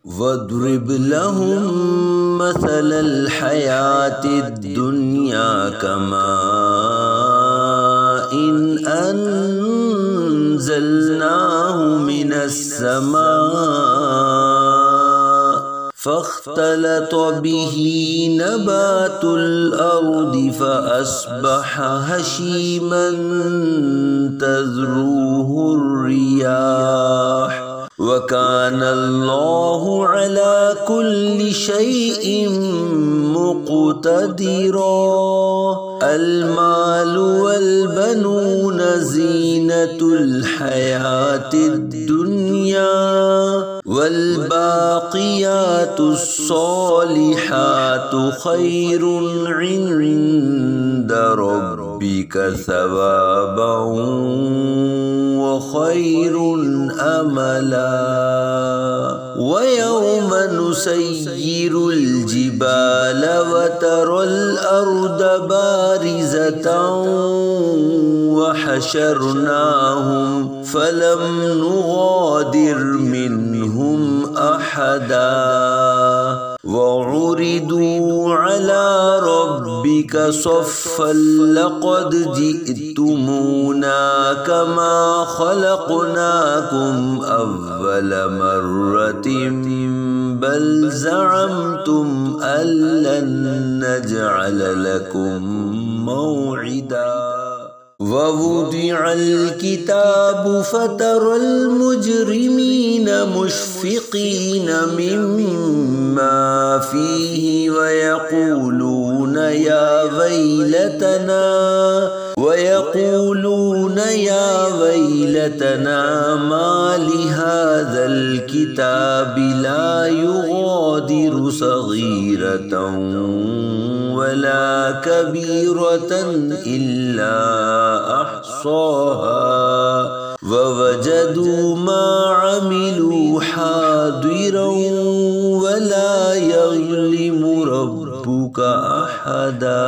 वद्रिब लहुम मसलल हयातिद दुनिया कमाइन अंज़लनाहु मिनस समा फ़ख्तलत बिही नबातुल अर्दि फ़अस्बह हशीमन तज़रूहुर रियाह वकानल्लाहु अला कुल्लि शैइन मुक़तदिरा। अल-मालु वल-बनून ज़ीनतुल हयातिद दुनिया वल-बाक़ियातुस्सालिहातु ख़ैरुन इंद रब्बिक सवाबन व ख़ैरुन अमला। वयौम नुसय्यिरुल जिबाल व तरल अर्द बारिज़तन व हशरनाहुम फलम नुग़ादिर मिनहुम अहदा वउरिदू अला रब्बिक सफ़्फ़न लक़द जि'तुमूना कमा ख़लक़नाकुम अव्वल मर्रतिन बल ज़अमतुम अल्लन नजअल लकुम मौइदा। ववुदिअल किताबु फ़तरल मुजरिमीन मुश्फ़िक़ीन मिम्मा फ़ीहि वयक़ूलून या वैलतना मा लिहाज़ल किताबि ला युग़ादिरु सग़ीरतन वला कबीरतन इल्ला अहसाहा ववजदू मा अमिलू हादिरन वला यज़लिमु रब्बुका अहदा।